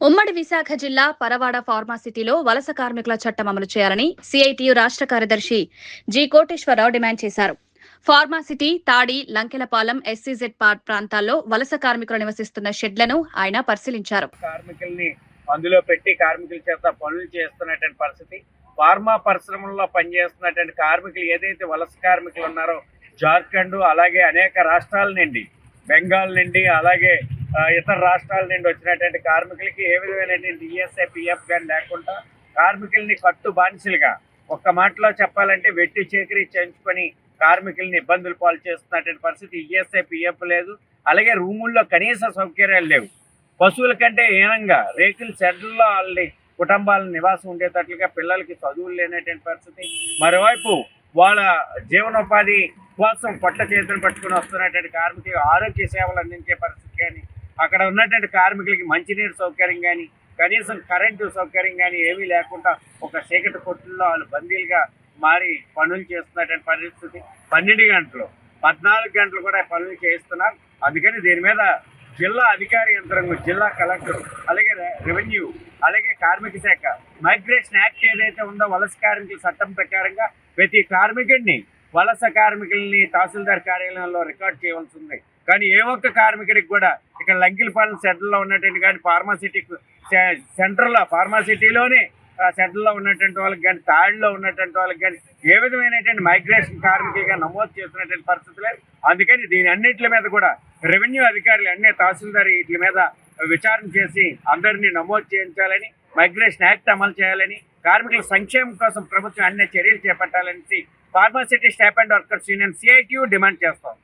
ఉమ్మడి విశాఖ జిల్లా పరవాడ ఫార్మాసిటీలో వలస కార్మికుల చట్టం అమలు చేయాలని సిఐటియు రాష్ట్ర కార్యదర్శి జి కోటేశ్వరరావు డిమాండ్ చేశారు. ఫార్మాసిటీ, తాడి, లంకెలపాలెం, ఎస్సీజెడ్ ప్రాంతాల్లో వలస కార్మికులు నివసిస్తున్న షెడ్లను ఆయన పరిశీలించారు. కార్మికుల్ని అందులో పెట్టి కార్మికుల చేత పనులు చేస్తున్నటువంటి పరిస్థితి. ఫార్మా పరిశ్రమల్లో పనిచేస్తున్నటువంటి కార్మికులు ఏదైతే వలస కార్మికులు ఉన్నారో జార్ఖండ్ అలాగే అనేక రాష్ట్రాల నుండి, బెంగాల్ నుండి అలాగే ఇతర రాష్ట్రాల నుండి వచ్చినటువంటి కార్మికులకి ఏ విధమైనటువంటి ఈఎస్ఐ పిఎఫ్ కానీ లేకుండా కార్మికుల్ని కట్టు బానిసలుగా, ఒక్క మాటలో చెప్పాలంటే వెట్టి చేకరీ చేయించుకొని కార్మికుల్ని ఇబ్బందులు పాలు చేస్తున్నటువంటి పరిస్థితి. ఈఎస్ఐ పిఎఫ్ లేదు, అలాగే రూముల్లో కనీస సౌకర్యాలు లేవు. పశువుల కంటే హీనంగా రేకుల షెడ్లలో వాళ్ళని కుటుంబాలను నివాసం ఉండేటట్లుగా, పిల్లలకి చదువులు లేనటువంటి పరిస్థితి. మరోవైపు వాళ్ళ జీవనోపాధి కోసం పొట్ట చేతులు పట్టుకుని వస్తున్నటువంటి కార్మికులు ఆరోగ్య సేవలు అందించే పరిస్థితి కానీ, అక్కడ ఉన్నటువంటి కార్మికులకి మంచినీరు సౌకర్యం కానీ, కనీసం కరెంటు సౌకర్యం కానీ ఏమీ లేకుండా ఒక చీకటి కొట్టుల్లో వాళ్ళు బందీలుగా మారి పనులు చేస్తున్నటువంటి పరిస్థితి. 12 గంటలు 14 గంటలు కూడా పనులు చేస్తున్నారు. అందుకని దీని మీద జిల్లా అధికారి యంత్రాంగం, జిల్లా కలెక్టర్, అలాగే రెవెన్యూ, అలాగే కార్మిక శాఖ, మైగ్రేషన్ యాక్ట్ ఏదైతే ఉందో వలస కార్మికుల చట్టం ప్రకారంగా ప్రతి కార్మికుడిని, వలస కార్మికుల్ని తహసీల్దార్ కార్యాలయంలో రికార్డ్ చేయవలసి ఉంది. కానీ ఏ ఒక్క కార్మికుడికి కూడా ఇక్కడ లంకిలపాలెం సెంటర్లో ఉన్నటువంటి కానీ ఫార్మాసిటీ సెంటర్లో ఫార్మాసిటీలోనే సెంటర్లో ఉన్నటువంటి వాళ్ళకి కానీ, తాడిలో ఉన్నటువంటి వాళ్ళకి కానీ ఏ విధమైనటువంటి మైగ్రేషన్ కార్మికులుగా నమోదు చేస్తున్నటువంటి పరిస్థితులే. అందుకని దీని అన్నింటి మీద కూడా రెవెన్యూ అధికారులు అన్ని తహసీల్దార్ వీటి మీద విచారణ చేసి అందరినీ నమోదు చేయించాలని, మైగ్రేషన్ యాక్ట్ అమలు చేయాలని, కార్మికుల సంక్షేమం కోసం ప్రభుత్వం అన్ని చర్యలు చేపట్టాలని pharma city staff and workers union CITU demand చేస్తాం.